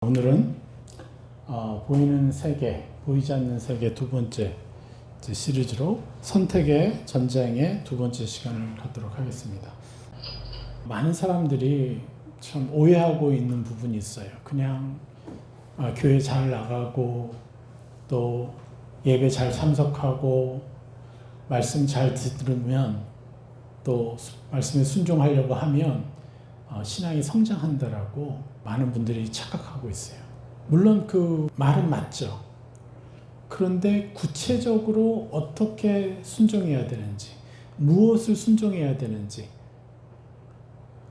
오늘은 보이는 세계, 보이지 않는 세계 두 번째 시리즈로 선택의 전쟁의 두 번째 시간을 갖도록 하겠습니다. 많은 사람들이 참 오해하고 있는 부분이 있어요. 그냥 교회 잘 나가고 또 예배 잘 참석하고 말씀 잘 들으면 또 말씀에 순종하려고 하면 신앙이 성장한다라고 많은 분들이 착각하고 있어요. 물론 그 말은 맞죠. 그런데 구체적으로 어떻게 순종해야 되는지, 무엇을 순종해야 되는지,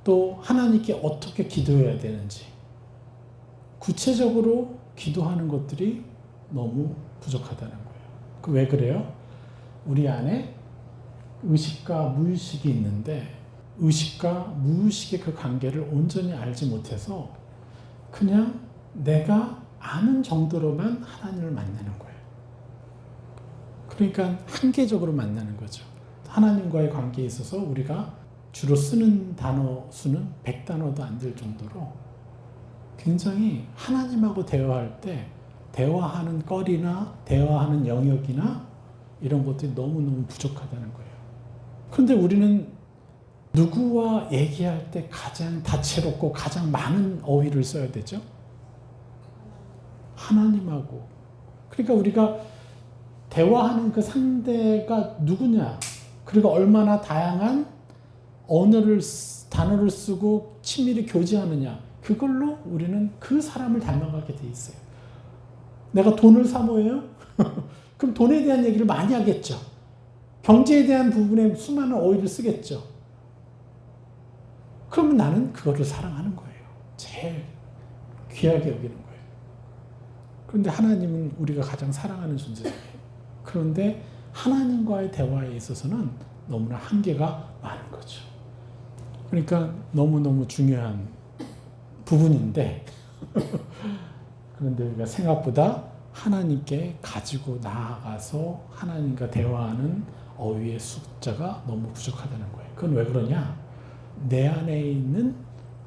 또 하나님께 어떻게 기도해야 되는지, 구체적으로 기도하는 것들이 너무 부족하다는 거예요. 왜 그래요? 우리 안에 의식과 무의식이 있는데 의식과 무의식의 그 관계를 온전히 알지 못해서 그냥 내가 아는 정도로만 하나님을 만나는 거예요. 그러니까 한계적으로 만나는 거죠. 하나님과의 관계에 있어서 우리가 주로 쓰는 단어 수는 100단어도 안 될 정도로 굉장히 하나님하고 대화할 때 대화하는 거리나 대화하는 영역이나 이런 것들이 너무너무 부족하다는 거예요. 그런데 우리는 누구와 얘기할 때 가장 다채롭고 가장 많은 어휘를 써야 되죠? 하나님하고. 그러니까 우리가 대화하는 그 상대가 누구냐, 그리고 얼마나 다양한 단어를 쓰고 친밀히 교제하느냐, 그걸로 우리는 그 사람을 닮아가게 돼 있어요. 내가 돈을 사모해요? 그럼 돈에 대한 얘기를 많이 하겠죠. 경제에 대한 부분에 수많은 어휘를 쓰겠죠. 그러면 나는 그거를 사랑하는 거예요. 제일 귀하게 여기는 거예요. 그런데 하나님은 우리가 가장 사랑하는 존재예요. 그런데 하나님과의 대화에 있어서는 너무나 한계가 많은 거죠. 그러니까 너무너무 중요한 부분인데 그런데 우리가 생각보다 하나님께 가지고 나아가서 하나님과 대화하는 어휘의 숫자가 너무 부족하다는 거예요. 그건 왜 그러냐? 내 안에 있는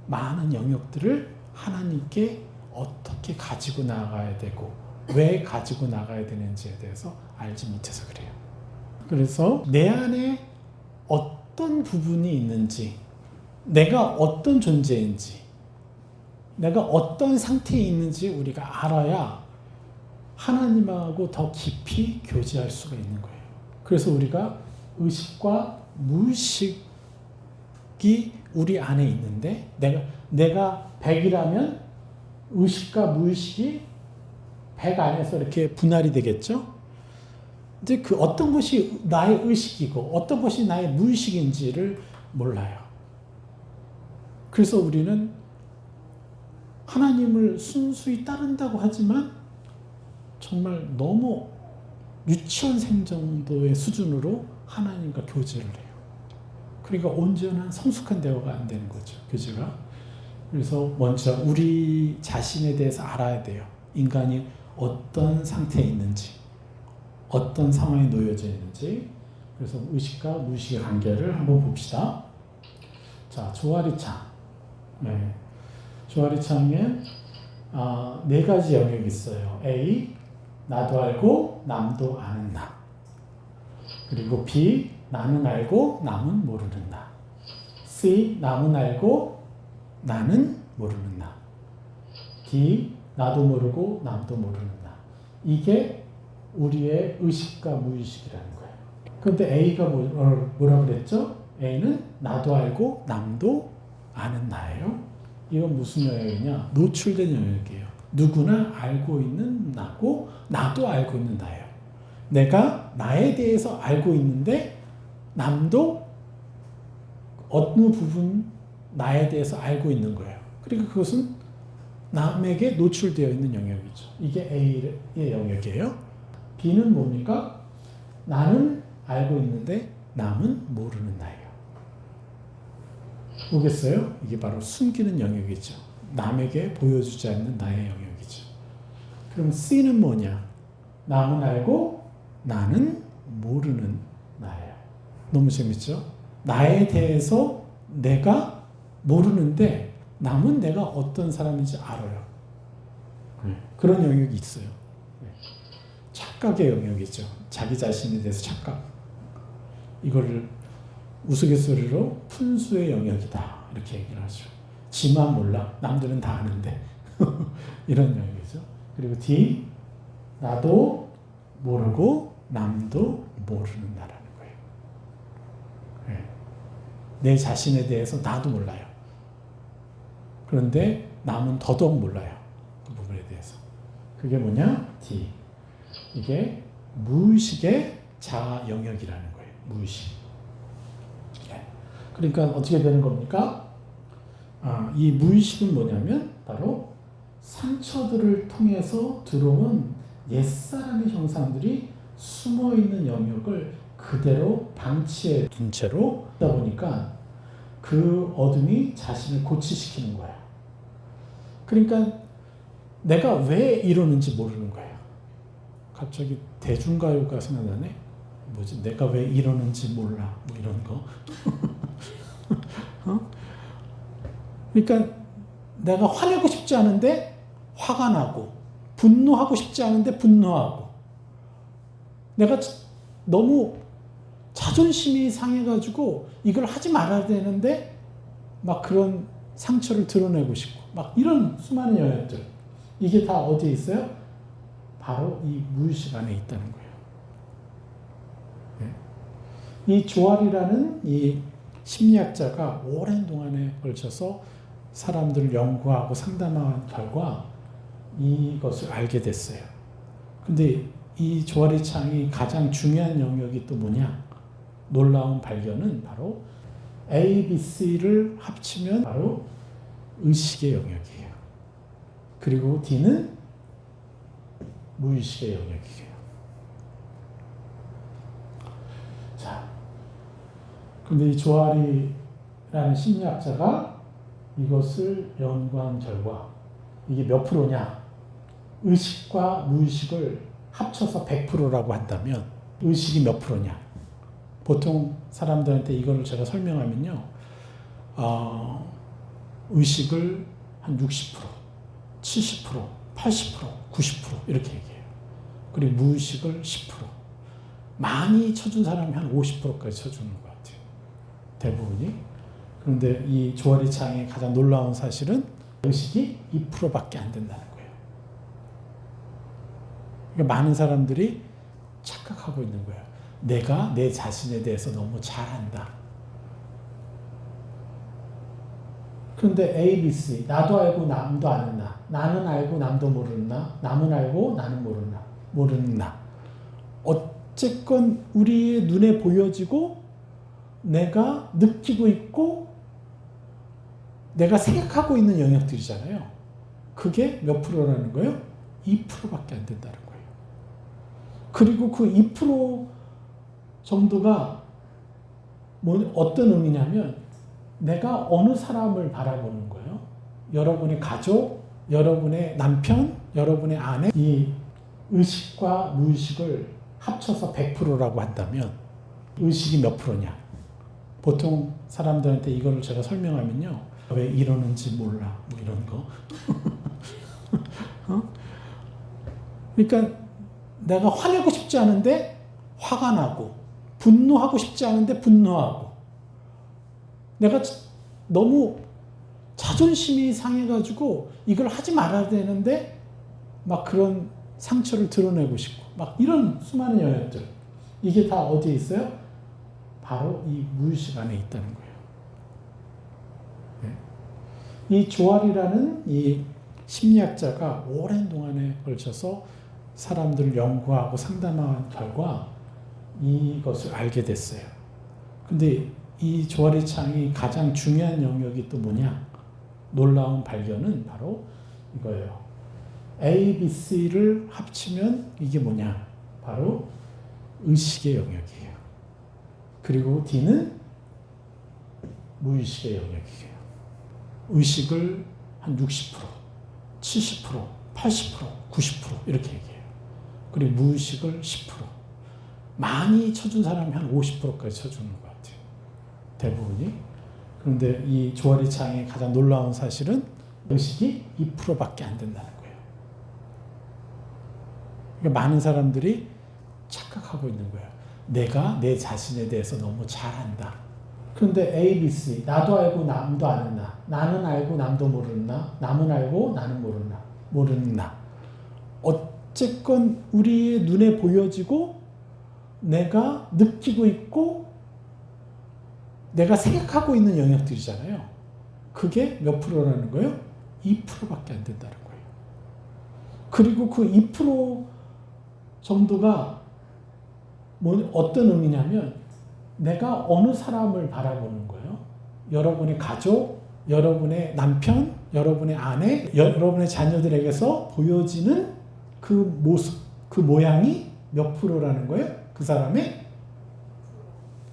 많은 영역들을 하나님께 어떻게 가지고 나가야 되고 왜 가지고 나가야 되는지에 대해서 알지 못해서 그래요. 그래서 내 안에 어떤 부분이 있는지, 내가 어떤 존재인지, 내가 어떤 상태에 있는지 우리가 알아야 하나님하고 더 깊이 교제할 수가 있는 거예요. 그래서 우리가 의식과 무의식이 우리 안에 있는데 내가 100이라면 의식과 무의식이 100 안에서 이렇게 분할이 되겠죠? 이제 그 어떤 것이 나의 의식이고 어떤 것이 나의 무의식인지를 몰라요. 그래서 우리는 하나님을 순수히 따른다고 하지만 정말 너무 유치원생 정도의 수준으로 하나님과 교제를 해요. 그러니까 온전한 성숙한 대화가 안 되는 거죠. 교제가. 그래서 먼저 우리 자신에 대해서 알아야 돼요. 인간이 어떤 상태에 있는지, 어떤 상황에 놓여져 있는지. 그래서 의식과 무의식의 관계를 한번 봅시다. 자, 조아리창. 네. 조아리창에 4가지 영역이 있어요. A, 나도 알고 남도 아는 나. 그리고 B, 나는 알고 남은 모르는 나. C, 남은 알고 나는 모르는 나. D, 나도 모르고 남도 모르는 나. 이게 우리의 의식과 무의식이라는 거예요. 그런데 A가 뭐라 그랬죠? A는 나도 알고 남도 아는 나예요. 이건 무슨 영역이냐? 노출된 영역이에요. 누구나 알고 있는 나고 나도 알고 있는 나예요. 내가 나에 대해서 알고 있는데 남도 어느 부분 나에 대해서 알고 있는 거예요. 그러니까 그것은 남에게 노출되어 있는 영역이죠. 이게 A의 영역이에요. B는 뭡니까? 나는 알고 있는데 남은 모르는 나예요. 보겠어요? 이게 바로 숨기는 영역이죠. 남에게 보여주지 않는 나의 영역이죠. 그럼 C는 뭐냐? 남은 알고 나는 모르는 나예요. 너무 재밌죠? 나에 대해서 내가 모르는데 남은 내가 어떤 사람인지 알아요. 그런 영역이 있어요. 착각의 영역이죠. 자기 자신에 대해서 착각. 이거를 우스갯소리로 푼수의 영역이다 이렇게 얘기를 하죠. 지만 몰라. 남들은 다 아는데. 이런 영역이죠. 그리고 D, 나도 모르고 남도 모르는 나라는 거예요. 내 자신에 대해서 나도 몰라요. 그런데 남은 더더욱 몰라요. 그 부분에 대해서. 그게 뭐냐? D. 이게 무의식의 자아 영역이라는 거예요. 무의식. 그러니까 어떻게 되는 겁니까? 이 무의식은 뭐냐면 바로 상처들을 통해서 들어온 옛사람의 형상들이 숨어있는 영역을 그대로 방치해 둔 채로 하다 보니까 그 어둠이 자신을 고치시키는 거야. 그러니까 내가 왜 이러는지 모르는 거예요. 갑자기 대중가요가 생각나네. 뭐지? 내가 왜 이러는지 몰라. 뭐 이런 거. 그러니까 내가 화내고 싶지 않은데 화가 나고 분노하고 싶지 않은데 분노하고 내가 너무 자존심이 상해가지고 이걸 하지 말아야 되는데 막 그런 상처를 드러내고 싶고 막 이런 수많은 영역들 이게 다 어디에 있어요? 바로 이 무의식 안에 있다는 거예요. 이 조알이라는 이 심리학자가 오랜 동안에 걸쳐서 사람들을 연구하고 상담한 결과 이것을 알게 됐어요. 근데 이 조알의 창이 가장 중요한 영역이 또 뭐냐? 놀라운 발견은 바로 A, B, C를 합치면 바로 의식의 영역이에요. 그리고 D는 무의식의 영역이에요. 자, 근데 이 조알이라는 심리학자가 이것을 연구한 결과 이게 몇 프로냐? 의식과 무의식을 합쳐서 100%라고 한다면 의식이 몇 프로냐? 보통 사람들한테 이거를 제가 설명하면요. 의식을 한 60%, 70%, 80%, 90% 이렇게 얘기해요. 그리고 무의식을 10%. 많이 쳐준 사람이 한 50%까지 쳐주는 것 같아요. 대부분이. 그런데 이 조알의 창의 가장 놀라운 사실은 의식이 2%밖에 안 된다는 거예요. 그러니까 많은 사람들이 착각하고 있는 거예요. 내가 내 자신에 대해서 너무 잘한다. 그런데 A, B, C, 나도 알고 남도 아는 나, 나는 알고 남도 모르는 나, 남은 알고 나는 모르는 나. 어쨌건 우리의 눈에 보여지고 내가 느끼고 있고 내가 생각하고 있는 영역들이잖아요. 그게 몇 프로라는 거예요? 2%밖에 안 된다는 거예요. 그리고 그 2% 정도가 어떤 의미냐면 내가 어느 사람을 바라보는 거예요. 여러분의 가족, 여러분의 남편, 여러분의 아내 이 의식과 무의식을 합쳐서 100%라고 한다면 의식이 몇 프로냐? 보통 사람들한테 이거를 제가 설명하면요. 왜 이러는지 몰라. 뭐 이런 거. 그러니까 내가 화내고 싶지 않은데 화가 나고 분노하고 싶지 않은데 분노하고 내가 너무 자존심이 상해가지고 이걸 하지 말아야 되는데 막 그런 상처를 드러내고 싶고 막 이런 수많은 영역들 이게 다 어디에 있어요? 바로 이 무의식 안에 있다는 거예요. 이 조알이라는 이 심리학자가 오랜 동안에 걸쳐서 사람들을 연구하고 상담한 결과 이것을 알게 됐어요. 근데 이 조알의 창이 가장 중요한 영역이 또 뭐냐? 놀라운 발견은 바로 이거예요. A, B, C를 합치면 이게 뭐냐? 바로 의식의 영역이에요. 그리고 D는 무의식의 영역이에요. 의식을 한 60%, 70%, 80%, 90% 이렇게 얘기해요. 그리고 무의식을 10%. 많이 쳐준 사람이 한 50%까지 쳐주는 것 같아요. 대부분이. 그런데 이 조알의 창의 가장 놀라운 사실은 의식이 2%밖에 안 된다는 거예요. 그러니까 많은 사람들이 착각하고 있는 거예요. 내가 내 자신에 대해서 너무 잘 안다. 그런데 A, B, C, 나도 알고 남도 아는 나, 나는 알고 남도 모르는 나, 남은 알고 나는 모르는 나. 어쨌건 우리의 눈에 보여지고 내가 느끼고 있고 내가 생각하고 있는 영역들이잖아요. 그게 몇 프로라는 거예요? 2%밖에 안 된다는 거예요. 그리고 그 2% 정도가 어떤 의미냐면 내가 어느 사람을 바라보는 거예요. 여러분의 가족, 여러분의 남편, 여러분의 아내, 여러분의 자녀들에게서 보여지는 그 모습, 그 모양이 몇 프로라는 거예요? 그 사람의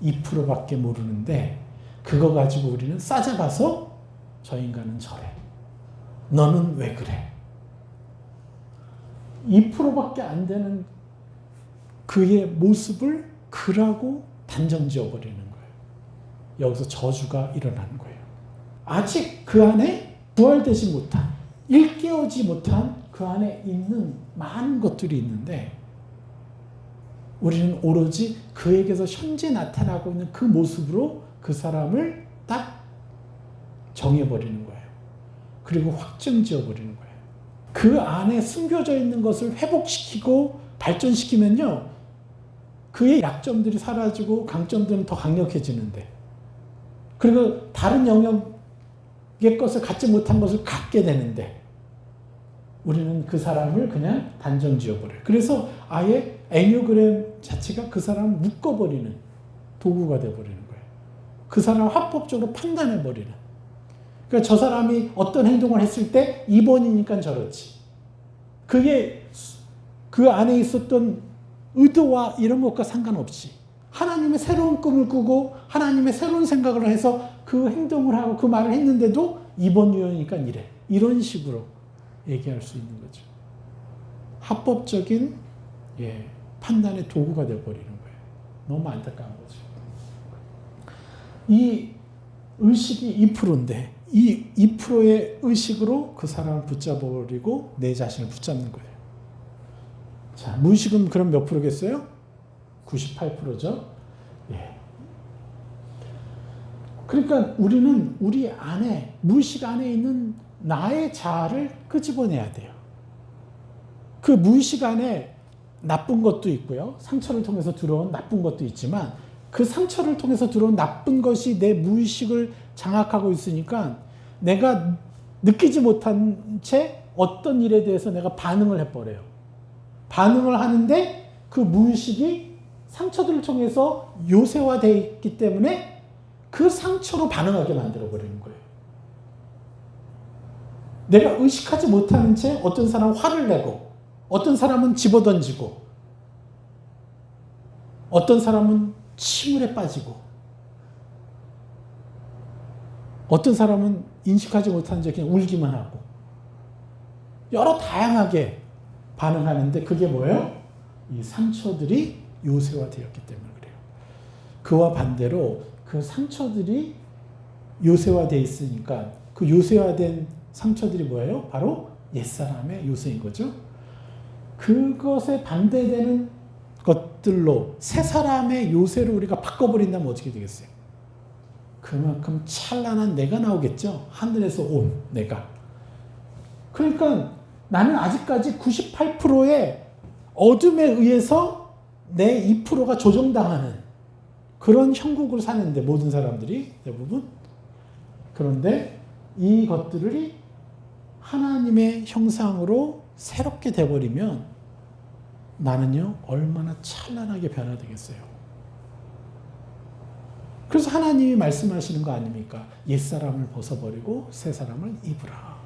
2%밖에 모르는데 그거 가지고 우리는 싸잡아서 저 인간은 저래. 너는 왜 그래? 2%밖에 안 되는 그의 모습을 그라고 단정 지어버리는 거예요. 여기서 저주가 일어나는 거예요. 아직 그 안에 부활되지 못한, 일깨우지 못한 그 안에 있는 많은 것들이 있는데 우리는 오로지 그에게서 현재 나타나고 있는 그 모습으로 그 사람을 딱 정해버리는 거예요. 그리고 확정 지어버리는 거예요. 그 안에 숨겨져 있는 것을 회복시키고 발전시키면요. 그의 약점들이 사라지고 강점들은 더 강력해지는데 그리고 다른 영역의 것을 갖지 못한 것을 갖게 되는데 우리는 그 사람을 그냥 단정 지어버려요. 그래서 아예 애니어그램 자체가 그 사람을 묶어버리는 도구가 되어버리는 거예요. 그 사람을 합법적으로 판단해버리는. 그러니까 저 사람이 어떤 행동을 했을 때 2번이니까 저렇지. 그게 그 안에 있었던 의도와 이런 것과 상관없이 하나님의 새로운 꿈을 꾸고 하나님의 새로운 생각을 해서 그 행동을 하고 그 말을 했는데도 2번 유형이니까 이래. 이런 식으로 얘기할 수 있는 거죠. 합법적인 판단의 도구가 되어버리는 거예요. 너무 안타까운 거죠. 이 의식이 2%인데 이 2%의 의식으로 그 사람을 붙잡아버리고 내 자신을 붙잡는 거예요. 자, 무의식은 그럼 몇 프로겠어요? 98%죠. 예. 그러니까 우리는 우리 안에, 무의식 안에 있는 나의 자아를 끄집어내야 돼요. 그 무의식 안에 나쁜 것도 있고요. 상처를 통해서 들어온 나쁜 것도 있지만 그 상처를 통해서 들어온 나쁜 것이 내 무의식을 장악하고 있으니까 내가 느끼지 못한 채 어떤 일에 대해서 내가 반응을 해버려요. 반응을 하는데 그 무의식이 상처들을 통해서 요새화되어 있기 때문에 그 상처로 반응하게 만들어버리는 거예요. 내가 의식하지 못하는 채 어떤 사람은 화를 내고 어떤 사람은 집어던지고 어떤 사람은 침울에 빠지고 어떤 사람은 인식하지 못하는 채 그냥 울기만 하고 여러 다양하게 반응하는데 그게 뭐예요? 이 상처들이 요새화되었기 때문에 그래요. 그와 반대로 그 상처들이 요새화되어 있으니까 그 요새화된 상처들이 뭐예요? 바로 옛사람의 요새인 거죠. 그것에 반대되는 것들로 새 사람의 요새를 우리가 바꿔버린다면 어떻게 되겠어요? 그만큼 찬란한 내가 나오겠죠. 하늘에서 온 내가. 그러니까 나는 아직까지 98%의 어둠에 의해서 내 2%가 조정당하는 그런 형국을 사는데 모든 사람들이 대부분. 그런데 이 것들이 하나님의 형상으로 새롭게 돼버리면 나는요 얼마나 찬란하게 변화되겠어요. 그래서 하나님이 말씀하시는 거 아닙니까? 옛사람을 벗어버리고 새사람을 입으라.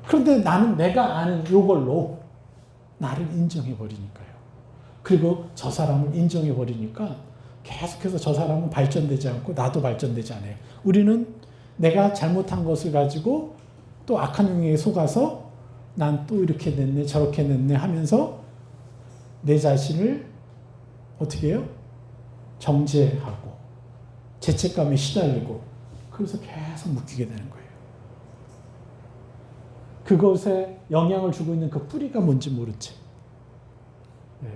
그런데 나는 내가 아는 이걸로 나를 인정해버리니까요. 그리고 저 사람을 인정해버리니까 계속해서 저 사람은 발전되지 않고 나도 발전되지 않아요. 우리는 내가 잘못한 것을 가지고 또 악한 영역에 속아서 난 또 이렇게 냈네 저렇게 냈네 하면서 내 자신을 어떻게 해요? 정죄하고 죄책감에 시달리고 그래서 계속 묶이게 되는 거예요. 그것에 영향을 주고 있는 그 뿌리가 뭔지 모르지. 네.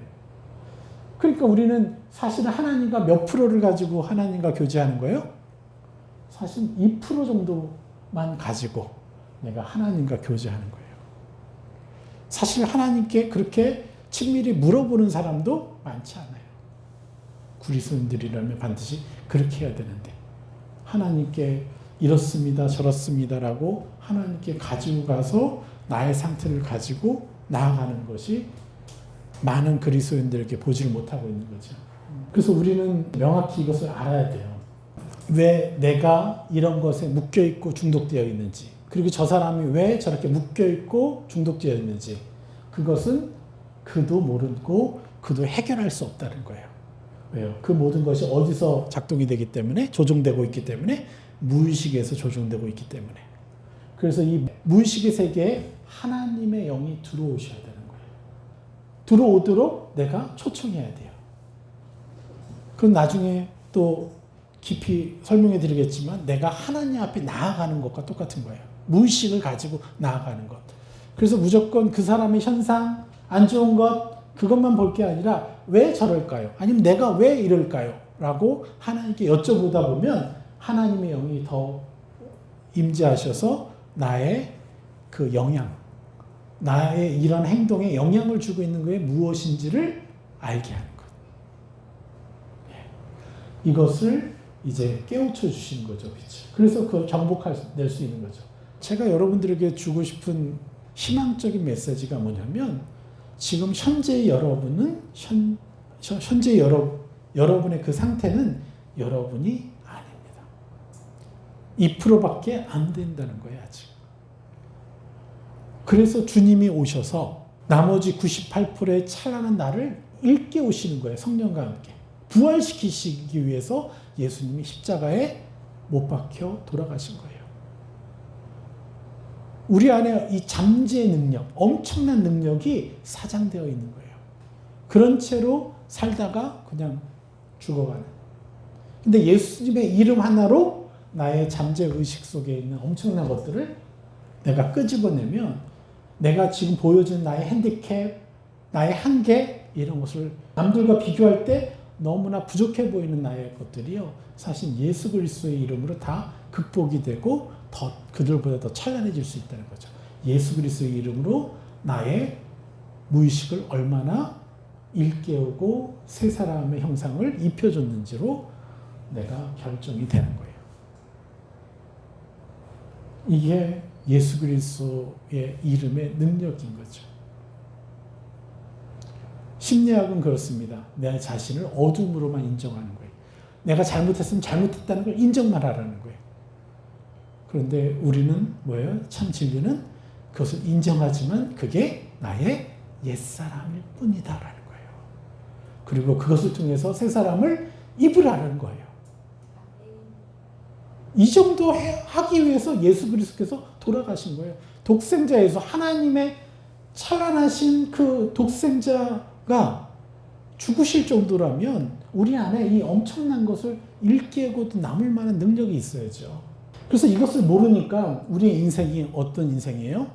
그러니까 우리는 사실은 하나님과 몇 프로를 가지고 하나님과 교제하는 거예요? 사실 2% 정도만 가지고 내가 하나님과 교제하는 거예요. 사실 하나님께 그렇게 친밀히 물어보는 사람도 많지 않아요. 그리스도인들이라면 반드시 그렇게 해야 되는데 하나님께 이렇습니다 저렇습니다라고 하나님께 가지고 가서 나의 상태를 가지고 나아가는 것이 많은 그리스도인들에게 보지를 못하고 있는 거죠. 그래서 우리는 명확히 이것을 알아야 돼요. 왜 내가 이런 것에 묶여있고 중독되어 있는지, 그리고 저 사람이 왜 저렇게 묶여있고 중독되어 있는지, 그것은 그도 모르고 그도 해결할 수 없다는 거예요. 왜요? 그 모든 것이 어디서 작동이 되기 때문에, 조종되고 있기 때문에, 무의식에서 조종되고 있기 때문에. 그래서 이 무의식의 세계에 하나님의 영이 들어오셔야 되는 거예요. 들어오도록 내가 초청해야 돼요. 그럼 나중에 또 깊이 설명해 드리겠지만 내가 하나님 앞에 나아가는 것과 똑같은 거예요. 무의식을 가지고 나아가는 것. 그래서 무조건 그 사람의 현상, 안 좋은 것, 그것만 볼 게 아니라 왜 저럴까요? 아니면 내가 왜 이럴까요? 라고 하나님께 여쭤보다 보면 하나님의 영이 더 임재하셔서 나의 그 영향, 나의 이런 행동에 영향을 주고 있는 것이 무엇인지를 알게 하는 것. 이것을 이제 깨우쳐 주시는 거죠. 그렇죠? 그래서 그걸 정복낼 수 있는 거죠. 제가 여러분들에게 주고 싶은 희망적인 메시지가 뭐냐면 지금 현재 여러분은 현재 여러분의 그 상태는 여러분이 아닙니다. 2%밖에 안 된다는 거예요. 아직. 그래서 주님이 오셔서 나머지 98%의 찬란한 나를 일깨우시는 거예요. 성령과 함께. 부활시키시기 위해서 예수님이 십자가에 못 박혀 돌아가신 거예요. 우리 안에 이 잠재의 능력, 엄청난 능력이 사장되어 있는 거예요. 그런 채로 살다가 그냥 죽어가는. 근데 예수님의 이름 하나로 나의 잠재의식 속에 있는 엄청난 것들을 내가 끄집어내면 내가 지금 보여주는 나의 핸디캡, 나의 한계, 이런 것을 남들과 비교할 때 너무나 부족해 보이는 나의 것들이요. 사실 예수 그리스도의 이름으로 다 극복이 되고 더 그들보다 더 찬란해질 수 있다는 거죠. 예수 그리스도의 이름으로 나의 무의식을 얼마나 일깨우고 새 사람의 형상을 입혀줬는지로 내가 결정이 되는 거예요. 이게 예수 그리스도의 이름의 능력인 거죠. 심리학은 그렇습니다. 내 자신을 어둠으로만 인정하는 거예요. 내가 잘못했으면 잘못했다는 걸 인정만 하라는 거예요. 그런데 우리는 뭐예요? 참 진리는 그것을 인정하지만 그게 나의 옛사람일 뿐이다라는 거예요. 그리고 그것을 통해서 새 사람을 입으라는 거예요. 이 정도 하기 위해서 예수 그리스도께서 돌아가신 거예요. 독생자에서 하나님의 찬란하신 그 독생자가 죽으실 정도라면 우리 안에 이 엄청난 것을 일깨우고도 남을 만한 능력이 있어야죠. 그래서 이것을 모르니까 우리의 인생이 어떤 인생이에요?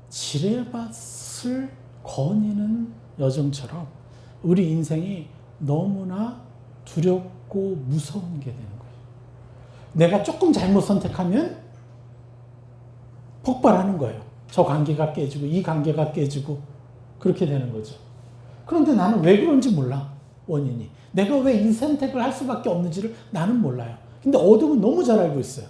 지뢰밭을 거니는 여정처럼 우리 인생이 너무나 두렵고 무서운 게 되는 거예요. 내가 조금 잘못 선택하면 폭발하는 거예요. 저 관계가 깨지고 이 관계가 깨지고 그렇게 되는 거죠. 그런데 나는 왜 그런지 몰라. 원인이. 내가 왜 이 선택을 할 수밖에 없는지를 나는 몰라요. 근데 어둠은 너무 잘 알고 있어요.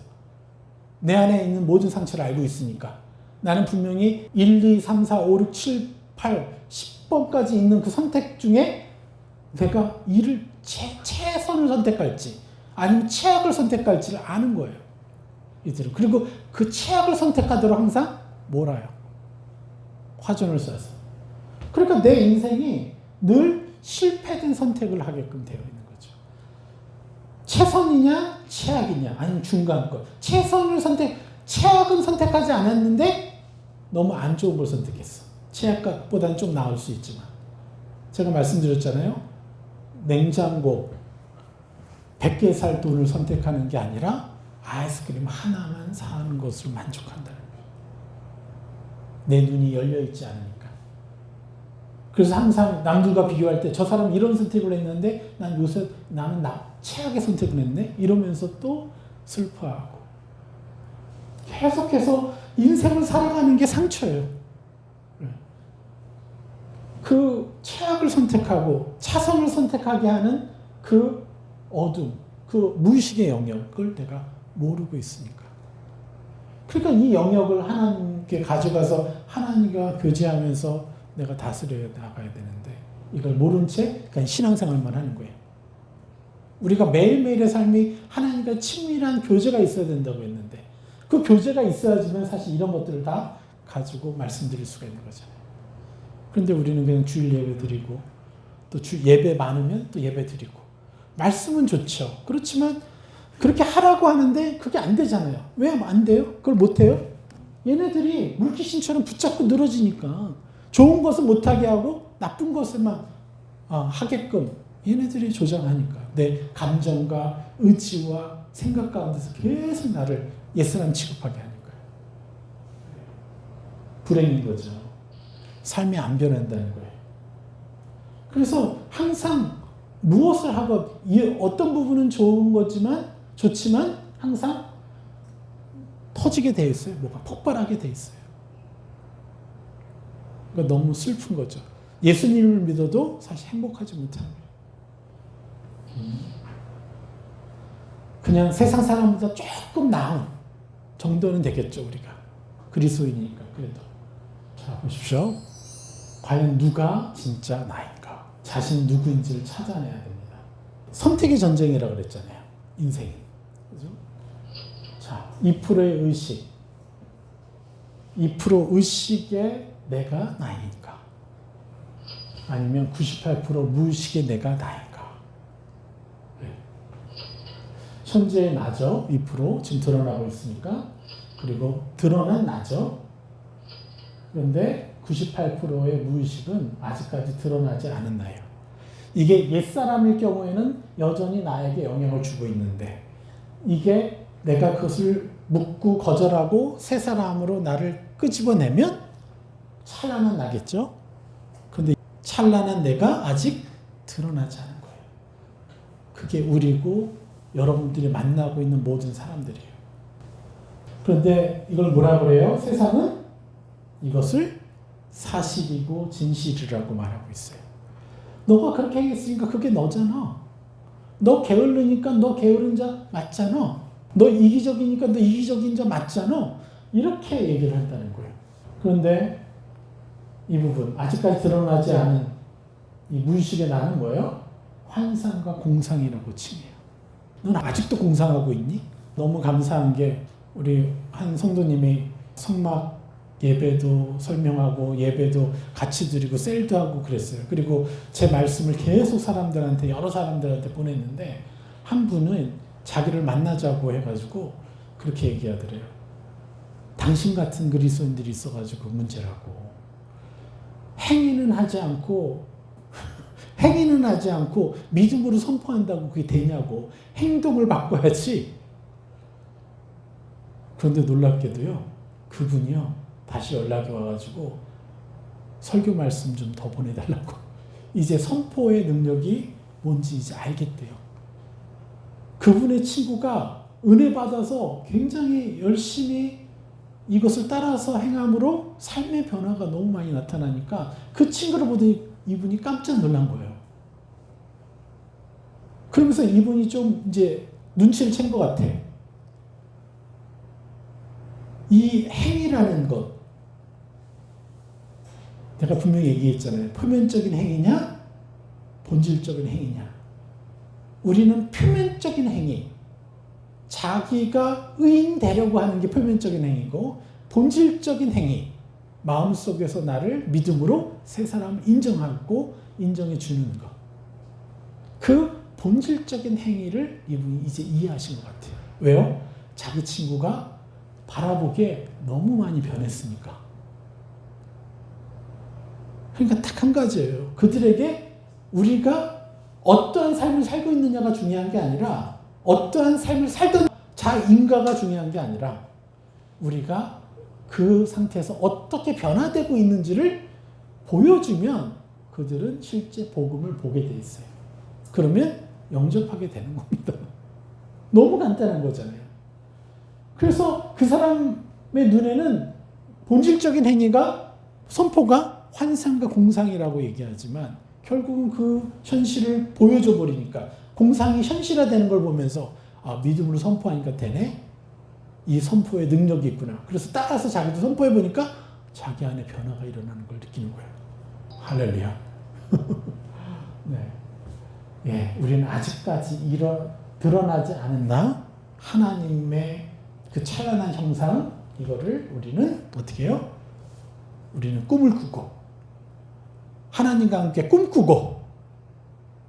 내 안에 있는 모든 상처를 알고 있으니까. 나는 분명히 1, 2, 3, 4, 5, 6, 7, 8, 10번까지 있는 그 선택 중에 내가 이를 최선을 선택할지 아니면 최악을 선택할지를 아는 거예요. 이들은. 그리고 그 최악을 선택하도록 항상 몰아요. 화전을 쏴서. 그러니까 내 인생이 늘 실패된 선택을 하게끔 되어 있는 거죠. 최선이냐 최악이냐 아니면 중간권. 최악은 선택하지 않았는데 너무 안 좋은 걸 선택했어. 최악보다는 좀 나을 수 있지만. 제가 말씀드렸잖아요. 냉장고 100개 살 돈을 선택하는 게 아니라 아이스크림 하나만 사는 것을 만족한다는 거예요. 내 눈이 열려 있지 않으니까. 그래서 항상 남들과 비교할 때 저 사람 이런 선택을 했는데 나는 최악의 선택을 했네? 이러면서 또 슬퍼하고. 계속해서 인생을 살아가는 게 상처예요. 그 최악을 선택하고 차선을 선택하게 하는 그 어둠, 그 무의식의 영역을 내가 모르고 있으니까. 그러니까 이 영역을 하나님께 가져가서 하나님과 교제하면서 내가 다스려 나가야 되는데 이걸 모른 채 그냥 신앙생활만 하는 거예요. 우리가 매일매일의 삶이 하나님과 친밀한 교제가 있어야 된다고 했는데 그 교제가 있어야지만 사실 이런 것들을 다 가지고 말씀드릴 수가 있는 거잖아요. 그런데 우리는 그냥 주일 예배 드리고 또 예배 많으면 또 예배 드리고 말씀은 좋죠. 그렇지만 그렇게 하라고 하는데 그게 안 되잖아요. 왜 안 돼요? 그걸 못 해요? 얘네들이 물귀신처럼 붙잡고 늘어지니까 좋은 것은 못하게 하고 나쁜 것에만 하게끔 얘네들이 조장하니까 내 감정과 의지와 생각 가운데서 계속 나를 옛사람 취급하게 하는 거예요. 불행인 거죠. 삶이 안 변한다는 거예요. 그래서 항상 무엇을 하건 어떤 부분은 좋지만 항상 터지게 돼 있어요. 뭐가 폭발하게 돼 있어요. 그러니까 너무 슬픈 거죠. 예수님을 믿어도 사실 행복하지 못하는 거예요. 그냥 세상 사람보다 조금 나은 정도는 되겠죠, 우리가. 그리스도인이니까 그래도. 자, 보십시오. 과연 누가 진짜 나인가? 자신 누구인지를 찾아내야 됩니다. 선택의 전쟁이라고 그랬잖아요. 인생이. 그죠? 자, 2%의 의식. 2% 의식의 내가 나인가? 아니면 98% 무의식의 내가 나인가? 네. 현재의 나죠. 2% 지금 드러나고 있으니까. 그리고 드러난 나죠. 그런데 98%의 무의식은 아직까지 드러나지 않은 나예요. 이게 옛사람일 경우에는 여전히 나에게 영향을 주고 있는데 이게 내가 그것을 묻고 거절하고 새 사람으로 나를 끄집어내면 찬란한 나겠죠? 그런데 찬란한 내가 아직 드러나지 않은 거예요. 그게 우리고 여러분들이 만나고 있는 모든 사람들이에요. 그런데 이걸 뭐라 그래요? 세상은 이것을 사실이고 진실이라고 말하고 있어요. 너가 그렇게 했으니까 그게 너잖아. 너 게으르니까 너 게으른 자 맞잖아. 너 이기적이니까 너 이기적인 자 맞잖아. 이렇게 얘기를 한다는 거예요. 그런데 이 부분 아직까지 드러나지 않은 이 무의식에 나는 거예요. 환상과 공상이라고 칭해요. 넌 아직도 공상하고 있니? 너무 감사한 게 우리 한 성도님이 성막 예배도 설명하고 예배도 같이 드리고 셀도 하고 그랬어요. 그리고 제 말씀을 계속 여러 사람들한테 보냈는데 한 분은 자기를 만나자고 해가지고 그렇게 얘기하더래요. 당신 같은 그리스도인들이 있어가지고 문제라고. 행위는 하지 않고 믿음으로 선포한다고 그게 되냐고. 행동을 바꿔야지. 그런데 놀랍게도요. 그분이요. 다시 연락이 와가지고 설교 말씀 좀 더 보내달라고. 이제 선포의 능력이 뭔지 이제 알겠대요. 그분의 친구가 은혜 받아서 굉장히 열심히 이것을 따라서 행함으로 삶의 변화가 너무 많이 나타나니까 그 친구를 보더니 이분이 깜짝 놀란 거예요. 그러면서 이분이 좀 이제 눈치를 챈 것 같아. 이 행위라는 것, 내가 분명히 얘기했잖아요. 표면적인 행위냐, 본질적인 행위냐. 우리는 표면적인 행위, 자기가 의인 되려고 하는 게 표면적인 행위고, 본질적인 행위, 마음속에서 나를 믿음으로 새 사람을 인정하고 인정해 주는 것. 그 본질적인 행위를 이분이 이제 이해하신 것 같아요. 왜요? 자기 친구가 바라보기에 너무 많이 변했으니까. 그러니까 딱 한 가지예요. 그들에게 우리가 어떠한 삶을 살고 있느냐가 중요한 게 아니라 어떠한 삶을 살던 자 인가가 중요한 게 아니라 우리가 그 상태에서 어떻게 변화되고 있는지를 보여주면 그들은 실제 복음을 보게 돼 있어요. 그러면 영접하게 되는 겁니다. 너무 간단한 거잖아요. 그래서 그 사람의 눈에는 본질적인 행위가 선포가 환상과 공상이라고 얘기하지만 결국은 그 현실을 보여줘 버리니까 공상이 현실화되는 걸 보면서 아, 믿음으로 선포하니까 되네? 이 선포의 능력이 있구나. 그래서 따라서 자기도 선포해 보니까 자기 안에 변화가 일어나는 걸 느끼는 거예요. 할렐루야. 네. 예, 우리는 아직까지 드러나지 않았나? 하나님의 그 찬란한 형상, 이거를 우리는 어떻게 해요? 우리는 꿈을 꾸고, 하나님과 함께 꿈꾸고,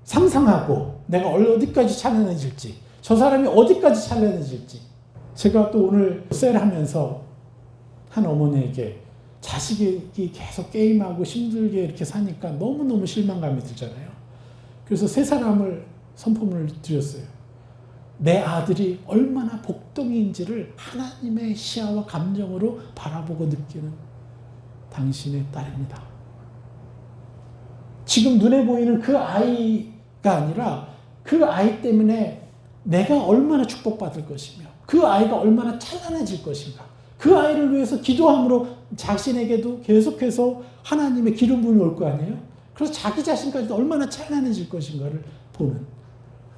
상상하고, 내가 어디까지 찬란해질지, 저 사람이 어디까지 찬란해질지. 제가 또 오늘 셀하면서 한 어머니에게 자식이 계속 게임하고 힘들게 이렇게 사니까 너무너무 실망감이 들잖아요. 그래서 세 사람을 선포문을 드렸어요. 내 아들이 얼마나 복덩이인지를 하나님의 시야와 감정으로 바라보고 느끼는 당신의 딸입니다. 지금 눈에 보이는 그 아이가 아니라 그 아이 때문에 내가 얼마나 축복받을 것이며 그 아이가 얼마나 찬란해질 것인가. 그 아이를 위해서 기도함으로 자신에게도 계속해서 하나님의 기름 부음이 올 거 아니에요? 그래서 자기 자신까지도 얼마나 찬란해질 것인가를 보는.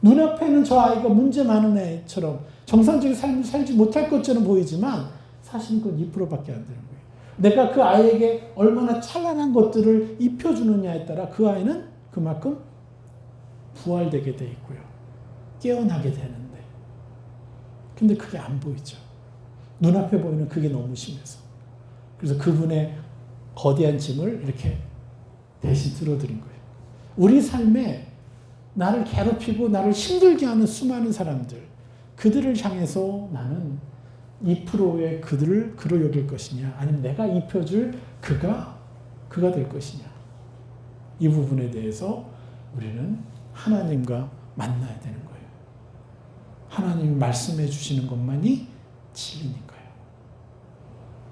눈앞에는 저 아이가 문제 많은 애처럼 정상적인 삶을 살지 못할 것처럼 보이지만 사실은 그건 2%밖에 안 되는 거예요. 내가 그 아이에게 얼마나 찬란한 것들을 입혀주느냐에 따라 그 아이는 그만큼 부활되게 돼 있고요. 깨어나게 되는데. 근데 그게 안 보이죠. 눈앞에 보이는 그게 너무 심해서. 그래서 그분의 거대한 짐을 이렇게 대신 들어드린 거예요. 우리 삶에 나를 괴롭히고 나를 힘들게 하는 수많은 사람들, 그들을 향해서 나는 2%의 그들을 그로 여길 것이냐, 아니면 내가 입혀줄 그가 될 것이냐. 이 부분에 대해서 우리는 하나님과 만나야 되는 거예요. 하나님이 말씀해 주시는 것만이 진리니까요.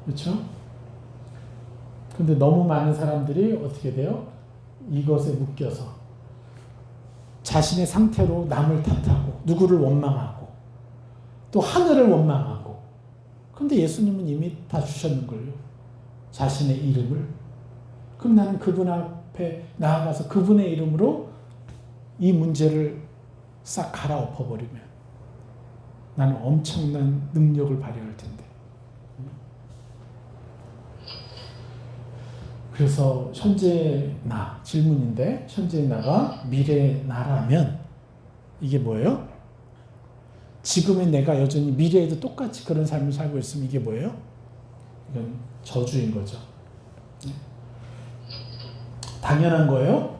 그렇죠? 근데 너무 많은 사람들이 어떻게 돼요? 이것에 묶여서 자신의 상태로 남을 탓하고 누구를 원망하고 또 하늘을 원망하고. 그런데 예수님은 이미 다 주셨는걸요. 자신의 이름을. 그럼 나는 그분 앞에 나아가서 그분의 이름으로 이 문제를 싹 갈아엎어버리면 나는 엄청난 능력을 발휘할 텐데. 그래서 현재 나, 질문인데 현재 나가 미래의 나라면 이게 뭐예요? 지금의 내가 여전히 미래에도 똑같이 그런 삶을 살고 있으면 이게 뭐예요? 이건 저주인 거죠. 당연한 거예요?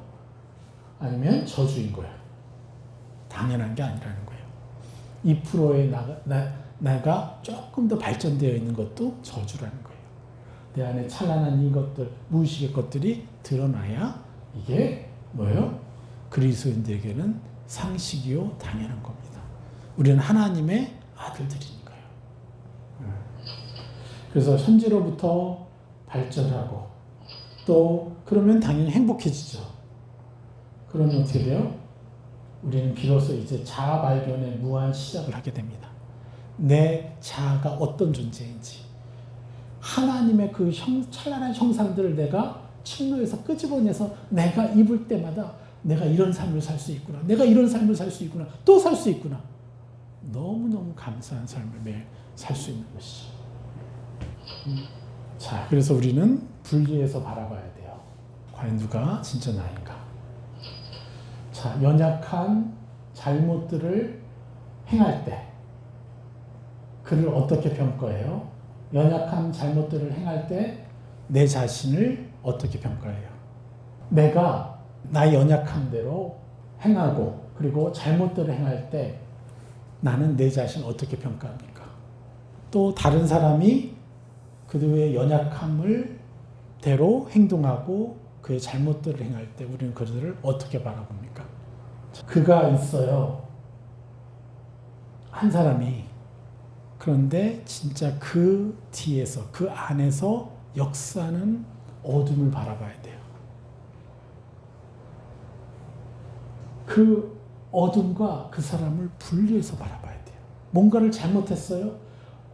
아니면 저주인 거예요? 당연한 게 아니라는 거예요. 2%의 나가 조금 더 발전되어 있는 것도 저주라는 거예요. 내 안에 찬란한 이것들, 무의식의 것들이 드러나야 이게 뭐예요? 그리스도인들에게는 상식이요 당연한 겁니다. 우리는 하나님의 아들들이니까요. 그래서 현재로부터 발전하고 또 그러면 당연히 행복해지죠. 그러면 어떻게 돼요? 우리는 비로소 이제 자아 발견의 무한 시작을 하게 됩니다. 내 자아가 어떤 존재인지, 하나님의 그 찬란한 형상들을 내가 침노에서 끄집어내서 내가 입을 때마다 내가 이런 삶을 살 수 있구나, 내가 이런 삶을 살 수 있구나, 또 살 수 있구나. 너무너무 감사한 삶을 매일 살 수 있는 것이죠. 자, 그래서 우리는 분리해서 바라봐야 돼요. 과연 누가 진짜 나인가? 자, 연약한 잘못들을 행할 때 그를 어떻게 평가해요? 연약한 잘못들을 행할 때 내 자신을 어떻게 평가해요? 내가 나의 연약한 대로 행하고 그리고 잘못들을 행할 때 나는 내 자신을 어떻게 평가합니까? 또 다른 사람이 그의 연약함을 대로 행동하고 그의 잘못들을 행할 때 우리는 그들을 어떻게 바라봅니까? 그가 있어요. 한 사람이 그런데 진짜 그 뒤에서, 그 안에서 역사는 어둠을 바라봐야 돼요. 그 어둠과 그 사람을 분리해서 바라봐야 돼요. 뭔가를 잘못했어요?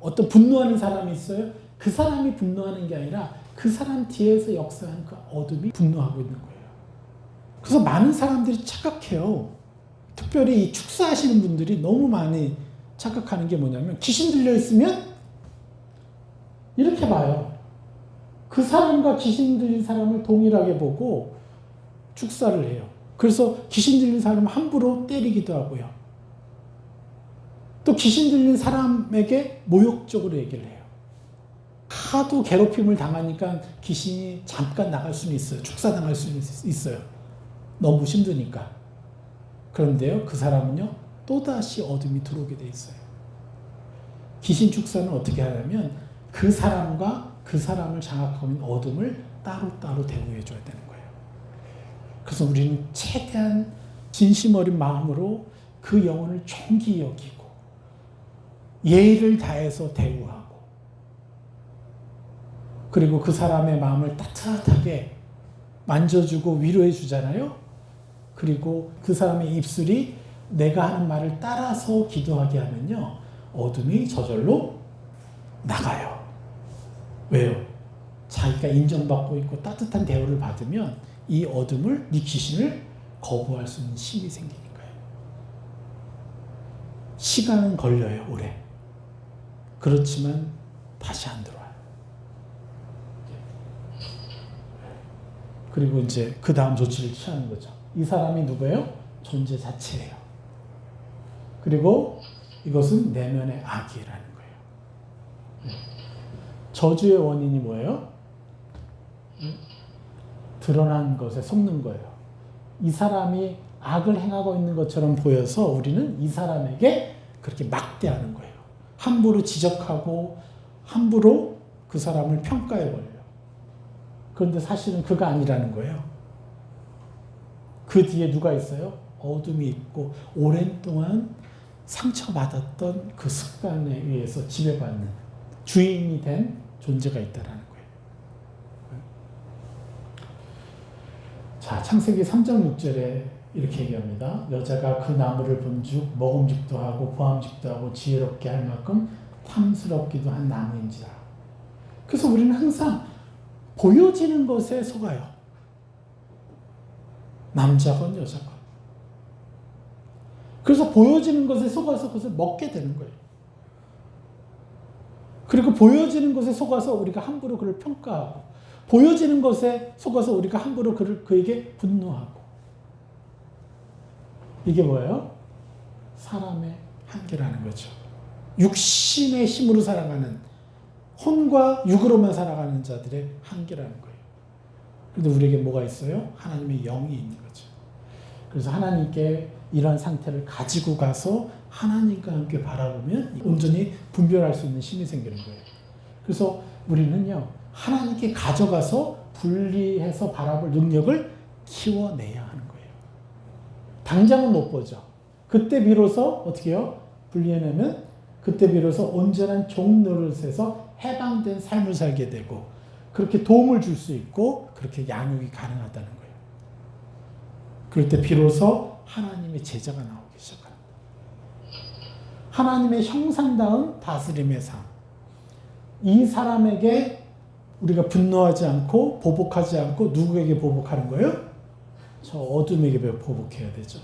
어떤 분노하는 사람이 있어요? 그 사람이 분노하는 게 아니라 그 사람 뒤에서 역사하는 그 어둠이 분노하고 있는 거예요. 그래서 많은 사람들이 착각해요. 특별히 이 축사하시는 분들이 너무 많이 착각하는 게 뭐냐면 귀신 들려있으면 이렇게 봐요. 그 사람과 귀신 들린 사람을 동일하게 보고 축사를 해요. 그래서 귀신 들린 사람을 함부로 때리기도 하고요. 또 귀신 들린 사람에게 모욕적으로 얘기를 해요. 하도 괴롭힘을 당하니까 귀신이 잠깐 나갈 수는 있어요. 축사당할 수는 있어요. 너무 힘드니까. 그런데요, 그 사람은요, 또다시 어둠이 들어오게 돼 있어요. 귀신 축사는 어떻게 하냐면 그 사람과 그 사람을 장악하고 있는 어둠을 따로따로 대우해 줘야 되는 거예요. 그래서 우리는 최대한 진심 어린 마음으로 그 영혼을 존귀 여기고 예의를 다해서 대우하고 그리고 그 사람의 마음을 따뜻하게 만져주고 위로해 주잖아요. 그리고 그 사람의 입술이 내가 하는 말을 따라서 기도하게 하면요, 어둠이 저절로 나가요. 왜요? 자기가 인정받고 있고 따뜻한 대우를 받으면 이 어둠을, 이 귀신을 거부할 수 있는 힘이 생기니까요. 시간은 걸려요, 오래. 그렇지만 다시 안 들어와요. 그리고 이제 그 다음 조치를 취하는 거죠. 이 사람이 누구예요? 존재 자체예요. 그리고 이것은 내면의 악이라는 거예요. 저주의 원인이 뭐예요? 드러난 것에 속는 거예요. 이 사람이 악을 행하고 있는 것처럼 보여서 우리는 이 사람에게 그렇게 막대하는 거예요. 함부로 지적하고 함부로 그 사람을 평가해버려요. 그런데 사실은 그가 아니라는 거예요. 그 뒤에 누가 있어요? 어둠이 있고 오랜 동안 상처받았던 그 습관에 의해서 지배받는 주인이 된 존재가 있다는 거예요. 자, 창세기 3장 6절에 이렇게 얘기합니다. 여자가 그 나무를 본즉 먹음직도 하고 보암직도 하고 지혜롭게 할 만큼 탐스럽기도 한 나무인지라. 그래서 우리는 항상 보여지는 것에 속아요. 남자건 여자건. 그래서 보여지는 것에 속아서 그것을 먹게 되는 거예요. 그리고 보여지는 것에 속아서 우리가 함부로 그를 평가하고, 보여지는 것에 속아서 우리가 함부로 그에게 분노하고. 이게 뭐예요? 사람의 한계라는 거죠. 육신의 힘으로 살아가는, 혼과 육으로만 살아가는 자들의 한계라는 거예요. 그런데 우리에게 뭐가 있어요? 하나님의 영이 있는 거죠. 그래서 하나님께 이런 상태를 가지고 가서 하나님과 함께 바라보면 온전히 분별할 수 있는 힘이 생기는 거예요. 그래서 우리는요, 하나님께 가져가서 분리해서 바라볼 능력을 키워내야 하는 거예요. 당장은 못 보죠. 그때 비로소 어떻게 해요? 분리해내면 그때 비로소 온전한 종 노릇에서 해방된 삶을 살게 되고 그렇게 도움을 줄 수 있고 그렇게 양육이 가능하다는 거예요. 그럴 때 비로소 하나님의 제자가 나오기 시작합니다. 하나님의 형상다운 다스림의 삶. 이 사람에게 우리가 분노하지 않고 보복하지 않고 누구에게 보복하는 거예요? 저 어둠에게 보복해야 되죠.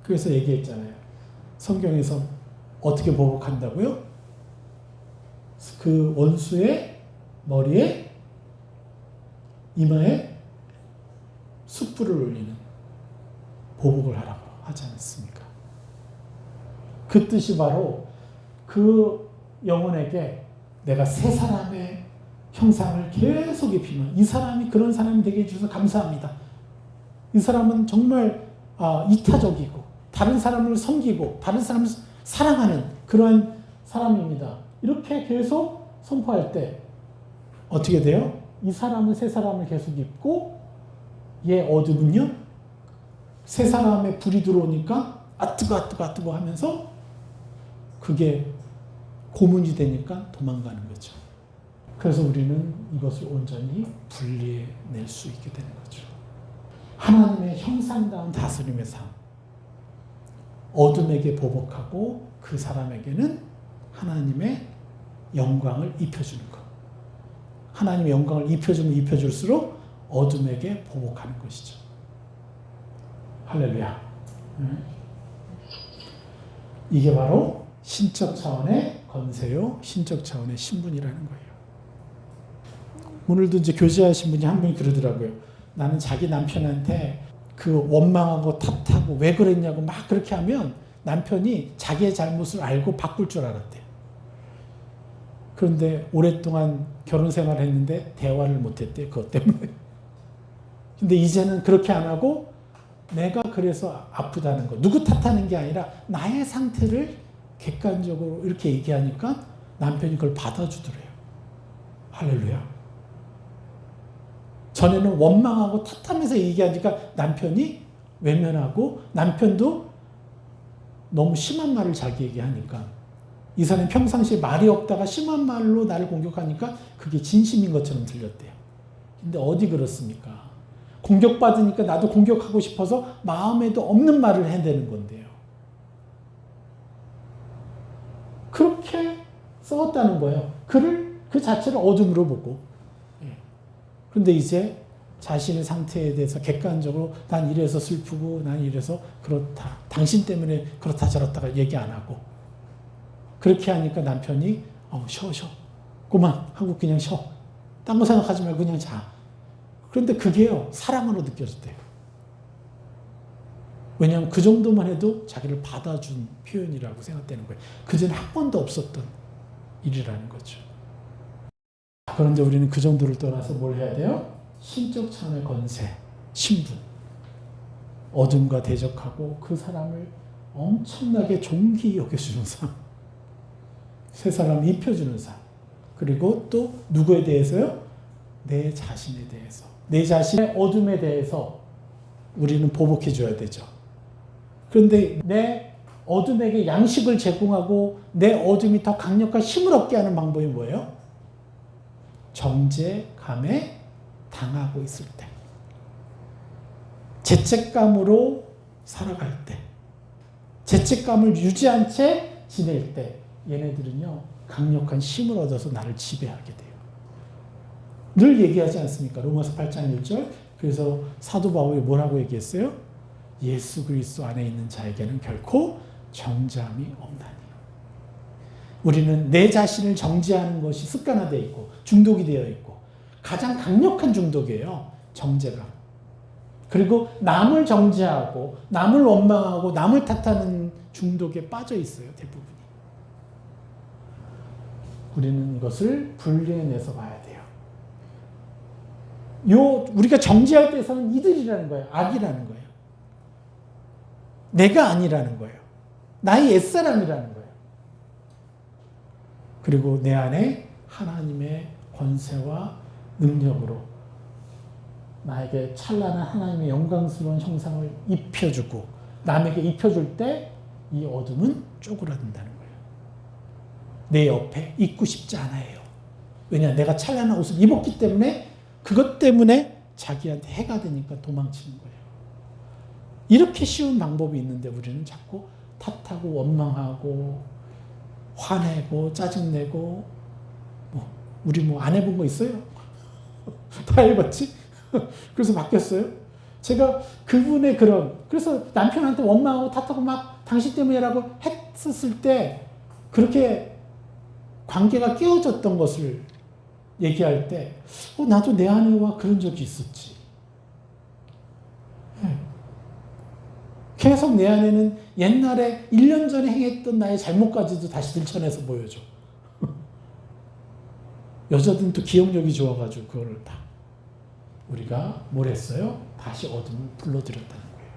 그래서 얘기했잖아요. 성경에서 어떻게 보복한다고요? 그 원수의 머리에 이마에 숯불을 올리는 보복을 하라고 하지 않았습니까? 그 뜻이 바로 그 영혼에게 내가 새 사람의 형상을 계속 입히면 이 사람이 그런 사람이 되게 해주셔서 감사합니다. 이 사람은 정말 이타적이고 다른 사람을 섬기고 다른 사람을 사랑하는 그러한 사람입니다. 이렇게 계속 선포할 때 어떻게 돼요? 이 사람은 새 사람을 계속 입고 얘 어둠은요? 새 사람의 불이 들어오니까 뜨거 하면서 그게 고문이 되니까 도망가는 거죠. 그래서 우리는 이것을 온전히 분리해낼 수 있게 되는 거죠. 하나님의 형상다운 다스림의 삶. 어둠에게 보복하고 그 사람에게는 하나님의 영광을 입혀주는 것. 하나님의 영광을 입혀주면 입혀줄수록 어둠에게 보복하는 것이죠. 할렐루야. 이게 바로 신적 차원의 건세요, 신적 차원의 신분이라는 거예요. 오늘도 이제 교제하신 분이 한 분이 그러더라고요. 나는 자기 남편한테 그 원망하고 탓하고 왜 그랬냐고 막 그렇게 하면 남편이 자기의 잘못을 알고 바꿀 줄 알았대요. 그런데 오랫동안 결혼 생활을 했는데 대화를 못했대요. 그것 때문에. 근데 이제는 그렇게 안 하고 내가 그래서 아프다는 거, 누구 탓하는 게 아니라 나의 상태를 객관적으로 이렇게 얘기하니까 남편이 그걸 받아주더래요. 할렐루야. 전에는 원망하고 탓하면서 얘기하니까 남편이 외면하고 남편도 너무 심한 말을 자기에게 하니까 이 사람이 평상시에 말이 없다가 심한 말로 나를 공격하니까 그게 진심인 것처럼 들렸대요. 근데 어디 그렇습니까? 공격받으니까 나도 공격하고 싶어서 마음에도 없는 말을 해대는 건데요. 그렇게 써왔다는 거예요. 글을 그 자체를 어둠으로 보고. 그런데 이제 자신의 상태에 대해서 객관적으로 난 이래서 슬프고 난 이래서 그렇다. 당신 때문에 그렇다 저렇다가 얘기 안 하고. 그렇게 하니까 남편이 쉬어. 그만 하고 그냥 쉬어. 딴 거 생각하지 말고 그냥 자. 그런데 그게요. 사랑으로 느껴졌대요. 왜냐하면 그 정도만 해도 자기를 받아준 표현이라고 생각되는 거예요. 그전에 한 번도 없었던 일이라는 거죠. 그런데 우리는 그 정도를 떠나서 뭘 해야 돼요? 신적 차원의 건세, 신분. 어둠과 대적하고 그 사람을 엄청나게 존귀히 여겨주는 삶. 새 사람을 입혀주는 삶. 그리고 또 누구에 대해서요? 내 자신에 대해서. 내 자신의 어둠에 대해서 우리는 보복해 줘야 되죠. 그런데 내 어둠에게 양식을 제공하고 내 어둠이 더 강력한 힘을 얻게 하는 방법이 뭐예요? 정죄감에 당하고 있을 때. 죄책감으로 살아갈 때. 죄책감을 유지한 채 지낼 때 얘네들은요 강력한 힘을 얻어서 나를 지배하게 돼요. 늘 얘기하지 않습니까? 로마서 8장 1절. 그래서 사도 바울이 뭐라고 얘기했어요? 예수 그리스도 안에 있는 자에게는 결코 정죄함이 없나니. 우리는 내 자신을 정죄하는 것이 습관화되어 있고 중독이 되어 있고 가장 강력한 중독이에요. 정죄감. 그리고 남을 정죄하고 남을 원망하고 남을 탓하는 중독에 빠져 있어요. 대부분이. 우리는 이것을 분리해내서 봐야 돼요. 우리가 정죄할 때에서는 이들이라는 거예요. 악이라는 거예요. 내가 아니라는 거예요. 나의 옛사람이라는 거예요. 그리고 내 안에 하나님의 권세와 능력으로 나에게 찬란한 하나님의 영광스러운 형상을 입혀주고 남에게 입혀줄 때 이 어둠은 쪼그라든다는 거예요. 내 옆에 있고 싶지 않아요. 왜냐? 내가 찬란한 옷을 입었기 때문에 그것 때문에 자기한테 해가 되니까 도망치는 거예요. 이렇게 쉬운 방법이 있는데 우리는 자꾸 탓하고 원망하고 화내고 짜증내고 우리 안 해본 거 있어요? 다 해봤지? 그래서 바뀌었어요. 제가 그분의 그래서 남편한테 원망하고 탓하고 막 당신 때문이라고 했었을 때 그렇게 관계가 깨어졌던 것을 얘기할 때 나도 내 아내와 그런 적이 있었지. 계속 내 아내는 옛날에 1년 전에 행했던 나의 잘못까지도 다시 들춰내서 보여줘. 여자들은 또 기억력이 좋아가지고 그거를 다 우리가 뭘 했어요? 다시 어둠을 불러들였다는 거예요.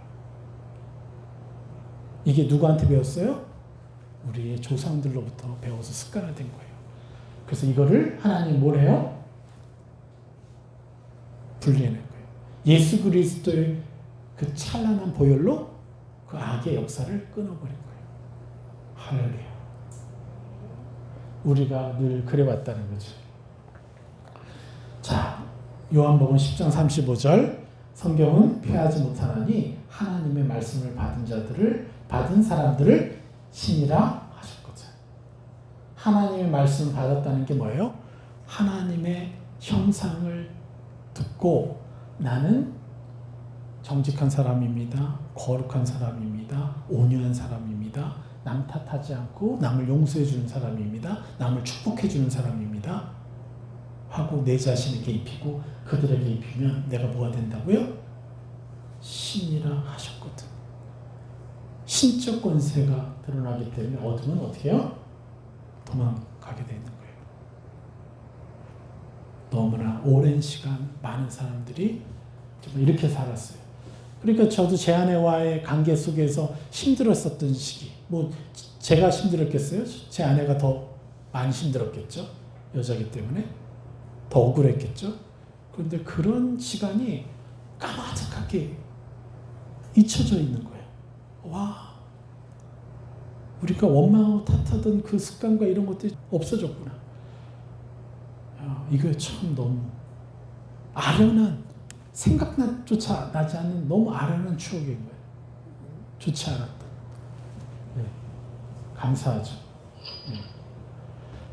이게 누구한테 배웠어요? 우리의 조상들로부터 배워서 습관화된 거예요. 그래서 이거를 하나님 뭘 해요? 분리해낸 거예요. 예수 그리스도의 그 찬란한 보혈로 그 악의 역사를 끊어버린 거예요. 할렐루야. 우리가 늘 그래왔다는 거죠. 자, 요한복음 10장 35절 성경은 패하지 못하나니 하나님의 말씀을 받은 사람들을 신이라 하셨거든. 하나님의 말씀을 받았다는 게 뭐예요? 하나님의 형상을 듣고 나는 정직한 사람입니다. 거룩한 사람입니다. 온유한 사람입니다. 남 탓하지 않고 남을 용서해 주는 사람입니다. 남을 축복해 주는 사람입니다. 하고 내 자신에게 입히고 그들에게 입히면 내가 뭐가 된다고요? 신이라 하셨거든. 신적 권세가 드러나기 때문에 어둠은 어떻게 해요? 도망가게 되는 거예요. 너무나 오랜 시간 많은 사람들이 이렇게 살았어요. 그러니까 저도 제 아내와의 관계 속에서 힘들었었던 시기, 뭐 제가 힘들었겠어요? 제 아내가 더 많이 힘들었겠죠? 여자기 때문에 더 억울했겠죠? 그런데 그런 시간이 까마득하게 잊혀져 있는 거예요. 와, 우리가 원망하고 탓하던 그 습관과 이런 것들이 없어졌구나. 이거 참 너무 아련한, 생각조차 나지 않는 너무 아련한 추억인 거예요. 좋지 않았다. 네. 감사하죠. 네.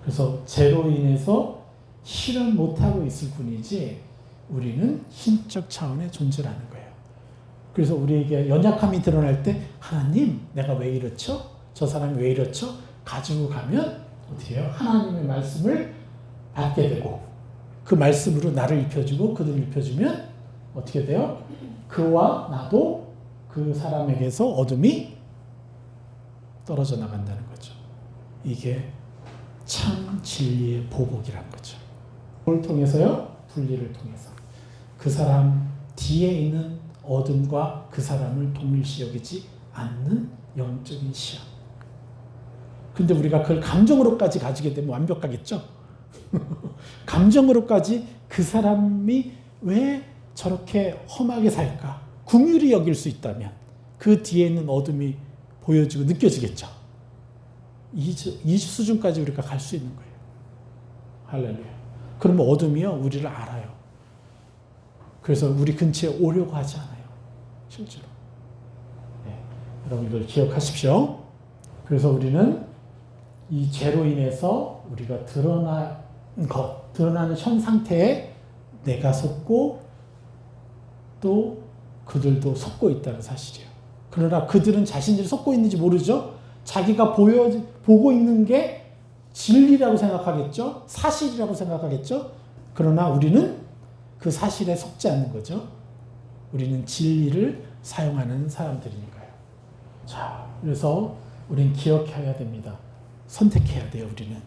그래서 죄로 인해서 실현 못하고 있을 뿐이지 우리는 신적 차원의 존재라는 거예요. 그래서 우리에게 연약함이 드러날 때 하나님 내가 왜 이렇죠? 저 사람이 왜 이렇죠? 가지고 가면 어떻게 해요? 하나님의 말씀을 받게 되고 그 말씀으로 나를 입혀주고 그들을 입혀주면 어떻게 돼요? 그와 나도 그 사람에게서 어둠이 떨어져 나간다는 거죠. 이게 참 진리의 보복이란 거죠. 뭘 통해서요? 분리를 통해서. 그 사람 뒤에 있는 어둠과 그 사람을 동일시 여기지 않는 영적인 시야. 근데 우리가 그걸 감정으로까지 가지게 되면 완벽하겠죠? 감정으로까지 그 사람이 왜 저렇게 험하게 살까? 긍휼히 여길 수 있다면 그 뒤에 있는 어둠이 보여지고 느껴지겠죠? 이 수준까지 우리가 갈 수 있는 거예요. 할렐루야. 그러면 어둠이요, 우리를 알아요. 그래서 우리 근처에 오려고 하지 않아요. 실제로. 네. 여러분 이걸 기억하십시오. 그래서 우리는 이 죄로 인해서 우리가 드러나는 현 상태에 내가 속고 또 그들도 속고 있다는 사실이에요. 그러나 그들은 자신들이 속고 있는지 모르죠. 자기가 보고 있는 게 진리라고 생각하겠죠. 사실이라고 생각하겠죠. 그러나 우리는 그 사실에 속지 않는 거죠. 우리는 진리를 사용하는 사람들이니까요. 자, 그래서 우리는 기억해야 됩니다. 선택해야 돼요, 우리는.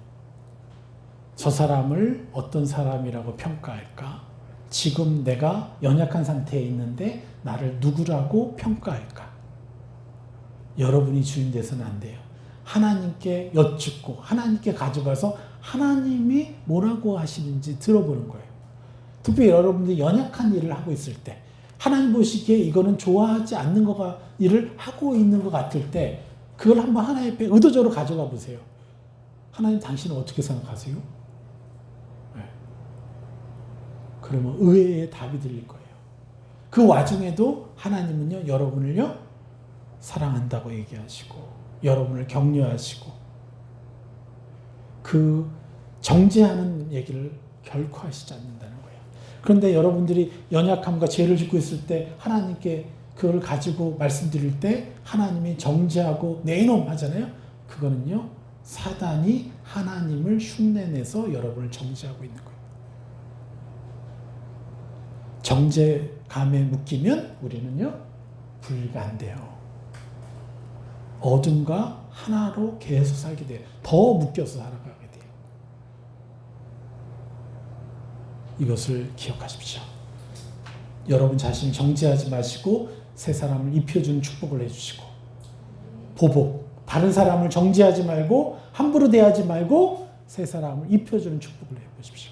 저 사람을 어떤 사람이라고 평가할까? 지금 내가 연약한 상태에 있는데 나를 누구라고 평가할까? 여러분이 주인 돼서는 안 돼요. 하나님께 여쭙고 하나님께 가져가서 하나님이 뭐라고 하시는지 들어보는 거예요. 특별히 여러분들이 연약한 일을 하고 있을 때 하나님 보시기에 이거는 좋아하지 않는 일을 하고 있는 것 같을 때 그걸 한번 하나님 앞에 의도적으로 가져가 보세요. 하나님 당신은 어떻게 생각하세요? 네. 그러면 의외의 답이 들릴 거예요. 그 와중에도 하나님은요, 여러분을요 사랑한다고 얘기하시고 여러분을 격려하시고 그 정죄하는 얘기를 결코 하시지 않는다는 거예요. 그런데 여러분들이 연약함과 죄를 짓고 있을 때 하나님께 그걸 가지고 말씀드릴 때 하나님이 정죄하고 내 이놈 하잖아요. 그거는요, 사단이 하나님을 흉내내서 여러분을 정죄하고 있는 거예요. 정죄감에 묶이면 우리는요 분리가 안 돼요. 어둠과 하나로 계속 살게 돼요. 더 묶여서 살아가게 돼요. 이것을 기억하십시오. 여러분 자신 정죄하지 마시고 새 사람을 입혀주는 축복을 해주시고 보복, 다른 사람을 정죄하지 말고 함부로 대하지 말고 새 사람을 입혀주는 축복을 해보십시오.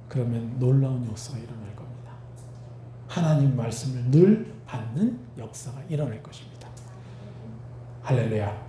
그러면 놀라운 역사가 일어날 겁니다. 하나님 말씀을 늘 받는 역사가 일어날 것입니다. 할렐루야.